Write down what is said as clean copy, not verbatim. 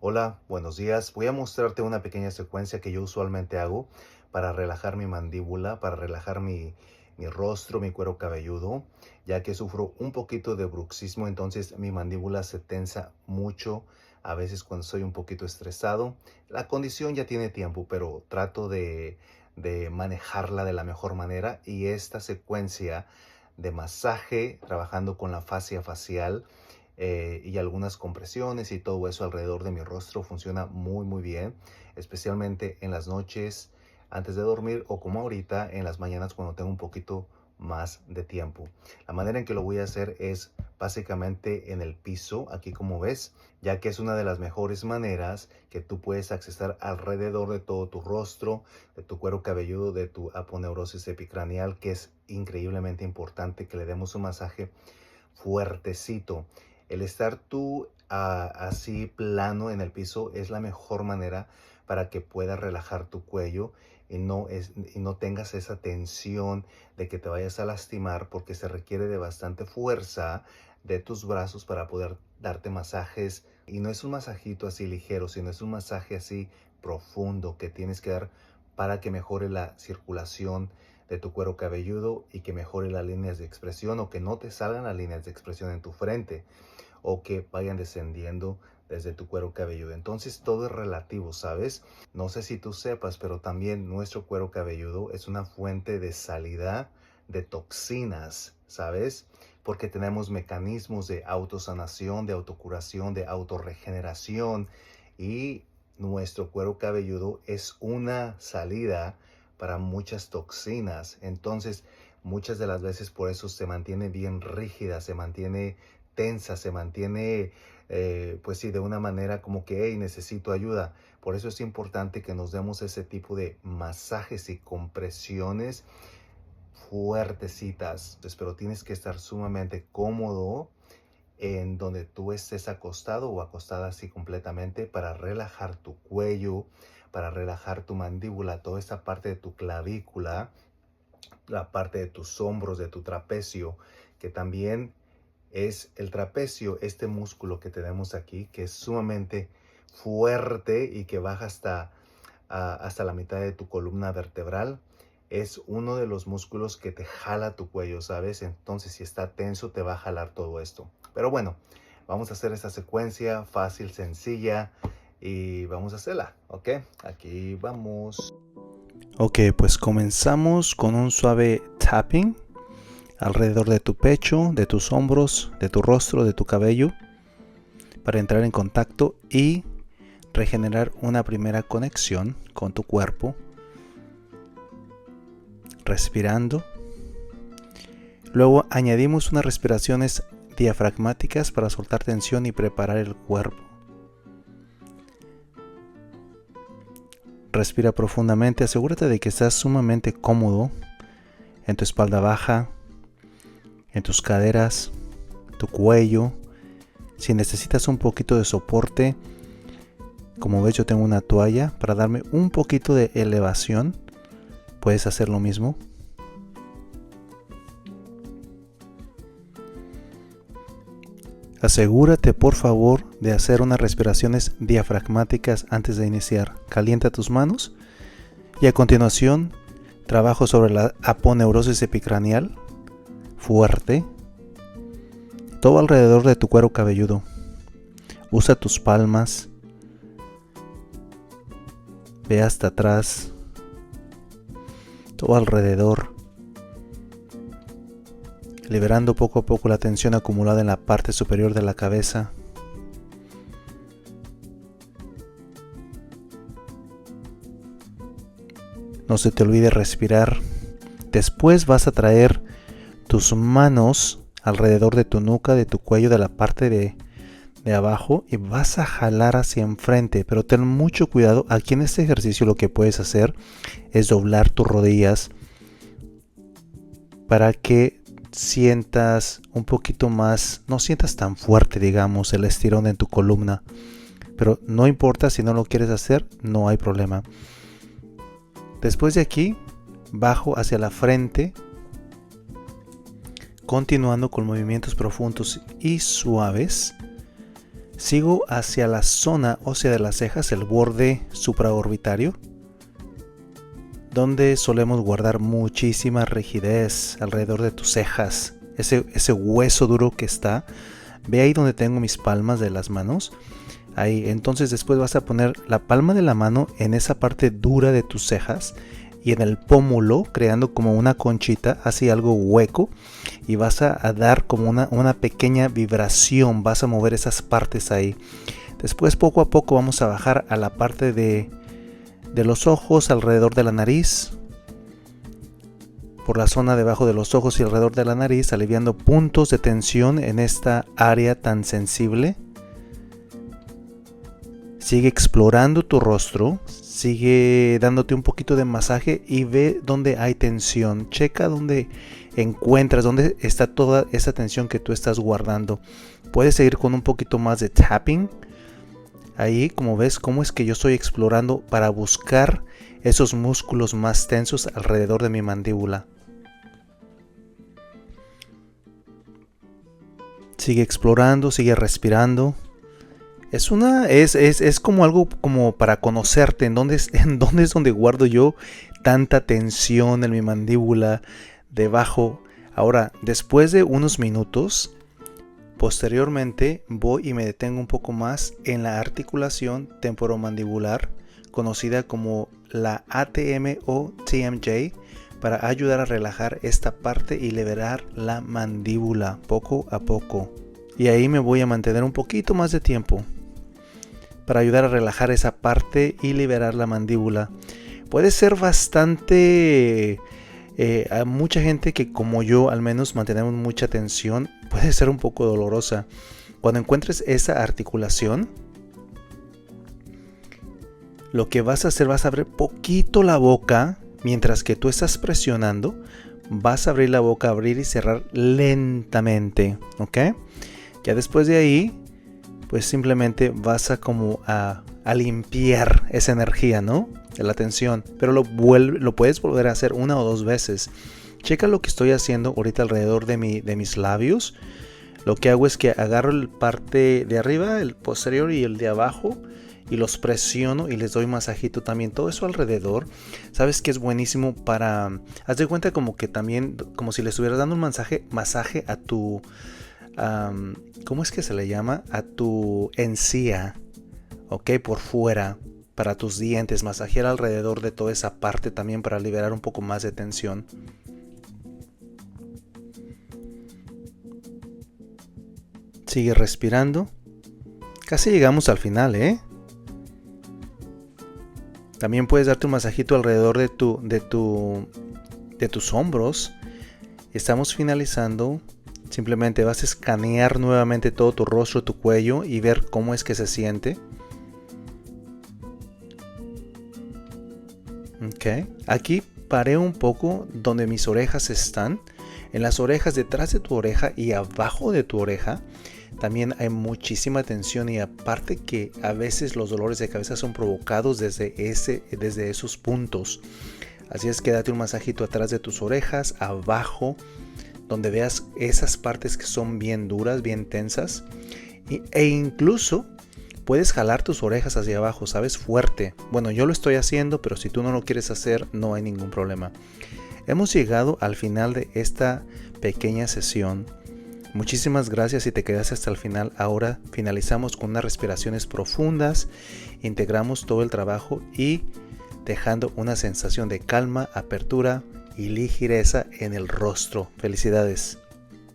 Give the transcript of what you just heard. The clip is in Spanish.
Hola, buenos días. Voy a mostrarte una pequeña secuencia que yo usualmente hago para relajar mi mandíbula, para relajar mi rostro, mi cuero cabelludo, ya que sufro un poquito de bruxismo, entonces mi mandíbula se tensa mucho a veces cuando estoy un poquito estresado. La condición ya tiene tiempo, pero trato de manejarla de la mejor manera y esta secuencia de masaje, trabajando con la fascia facial, y algunas compresiones y todo eso alrededor de mi rostro funciona muy bien, especialmente en las noches antes de dormir o como ahorita en las mañanas cuando tengo un poquito más de tiempo. La manera en que lo voy a hacer es básicamente en el piso, aquí como ves, ya que es una de las mejores maneras que tú puedes accesar alrededor de todo tu rostro, de tu cuero cabelludo, de tu aponeurosis epicranial, que es increíblemente importante que le demos un masaje fuertecito. El estar tú así plano en el piso es la mejor manera para que puedas relajar tu cuello y no tengas esa tensión de que te vayas a lastimar, porque se requiere de bastante fuerza de tus brazos para poder darte masajes. Y no es un masajito así ligero, sino es un masaje así profundo que tienes que dar para que mejore la circulación de tu cuero cabelludo y que mejore las líneas de expresión, o que no te salgan las líneas de expresión en tu frente, o que vayan descendiendo desde tu cuero cabelludo. Entonces todo es relativo, ¿sabes? No sé si tú sepas, pero también nuestro cuero cabelludo es una fuente de salida de toxinas, ¿sabes? Porque tenemos mecanismos de autosanación, de autocuración, de autorregeneración, y nuestro cuero cabelludo es una salida para muchas toxinas. Entonces, muchas de las veces por eso se mantiene bien rígida, se mantiene tensa, se mantiene, pues sí, de una manera como que, hey, necesito ayuda. Por eso es importante que nos demos ese tipo de masajes y compresiones fuertecitas. Pero tienes que estar sumamente cómodo en donde tú estés acostado o acostada así completamente, para relajar tu cuello, para relajar tu mandíbula, toda esta parte de tu clavícula, la parte de tus hombros, de tu trapecio, que también es el trapecio, este músculo que tenemos aquí, que es sumamente fuerte y que baja hasta la mitad de tu columna vertebral. Es uno de los músculos que te jala tu cuello, ¿sabes? Entonces, si está tenso, te va a jalar todo esto. Pero bueno, vamos a hacer esta secuencia fácil, sencilla, y vamos a hacerla, ¿ok? Aquí vamos. Ok, pues comenzamos con un suave tapping alrededor de tu pecho, de tus hombros, de tu rostro, de tu cabello, para entrar en contacto y regenerar una primera conexión con tu cuerpo. Respirando. Luego añadimos unas respiraciones diafragmáticas para soltar tensión y preparar el cuerpo. Respira profundamente, asegúrate de que estás sumamente cómodo en tu espalda baja, en tus caderas, tu cuello. Si necesitas un poquito de soporte, como ves, yo tengo una toalla para darme un poquito de elevación. Puedes hacer lo mismo. Asegúrate, por favor, de hacer unas respiraciones diafragmáticas antes de iniciar. Calienta tus manos y a continuación trabajo sobre la aponeurosis epicranial fuerte, todo alrededor de tu cuero cabelludo. Usa tus palmas, ve hasta atrás, todo alrededor, liberando poco a poco la tensión acumulada en la parte superior de la cabeza. No se te olvide respirar. Después vas a traer tus manos alrededor de tu nuca, de tu cuello, de la parte de abajo, y vas a jalar hacia enfrente, pero ten mucho cuidado. Aquí en este ejercicio lo que puedes hacer es doblar tus rodillas para que sientas un poquito más, no sientas tan fuerte, digamos, el estirón en tu columna, pero no importa si no lo quieres hacer, no hay problema. Después de aquí, bajo hacia la frente, continuando con movimientos profundos y suaves Sigo hacia la zona ósea de las cejas, el borde supraorbitario, donde solemos guardar muchísima rigidez alrededor de tus cejas. Ese hueso duro que está. Ve ahí donde tengo mis palmas de las manos. Ahí, entonces después vas a poner la palma de la mano en esa parte dura de tus cejas y en el pómulo, creando como una conchita, así algo hueco, y vas a dar como una pequeña vibración, vas a mover esas partes ahí. Después poco a poco vamos a bajar a la parte de los ojos, alrededor de la nariz, por la zona debajo de los ojos y alrededor de la nariz, aliviando puntos de tensión en esta área tan sensible. Sigue explorando tu rostro, sigue dándote un poquito de masaje y ve dónde hay tensión. Checa dónde encuentras, dónde está toda esa tensión que tú estás guardando. Puedes seguir con un poquito más de tapping. Ahí, como ves, cómo es que yo estoy explorando para buscar esos músculos más tensos alrededor de mi mandíbula. Sigue explorando, sigue respirando. Es como algo como para conocerte, en dónde es donde guardo yo tanta tensión en mi mandíbula debajo. Ahora, después de unos minutos, posteriormente voy y me detengo un poco más en la articulación temporomandibular, conocida como la ATM o TMJ, para ayudar a relajar esta parte y liberar la mandíbula poco a poco. Y ahí me voy a mantener un poquito más de tiempo para ayudar a relajar esa parte y liberar la mandíbula. Puede ser bastante... a mucha gente que, como yo al menos, mantenemos mucha tensión, puede ser un poco dolorosa. Cuando encuentres esa articulación, lo que vas a hacer, vas a abrir poquito la boca. Mientras que tú estás presionando, vas a abrir la boca, abrir y cerrar lentamente, ¿ok? Ya después de ahí, pues simplemente vas a como a limpiar esa energía, ¿no? De la tensión, pero lo puedes volver a hacer una o dos veces. Checa lo que estoy haciendo ahorita alrededor de mis labios. Lo que hago es que agarro el parte de arriba, el posterior y el de abajo, y los presiono y les doy masajito también, todo eso alrededor. Sabes que es buenísimo para, haz de cuenta como que también, como si le estuvieras dando un masaje a tu, ¿cómo es que se le llama? A tu encía, ok, por fuera, para tus dientes, masajear alrededor de toda esa parte también para liberar un poco más de tensión. Sigue respirando. Casi llegamos al final, ¿eh? También puedes darte un masajito alrededor de tus hombros. Estamos finalizando. Simplemente vas a escanear nuevamente todo tu rostro, tu cuello y ver cómo es que se siente. Ok. Aquí paré un poco donde mis orejas están. En las orejas, detrás de tu oreja y abajo de tu oreja, también hay muchísima tensión, y aparte que a veces los dolores de cabeza son provocados desde esos puntos. Así es que date un masajito atrás de tus orejas, abajo, donde veas esas partes que son bien duras, bien tensas. E incluso puedes jalar tus orejas hacia abajo, ¿sabes? Fuerte. Bueno, yo lo estoy haciendo, pero si tú no lo quieres hacer, no hay ningún problema. Hemos llegado al final de esta pequeña sesión. Muchísimas gracias si te quedaste hasta el final. Ahora finalizamos con unas respiraciones profundas, integramos todo el trabajo y dejando una sensación de calma, apertura y ligereza en el rostro. Felicidades.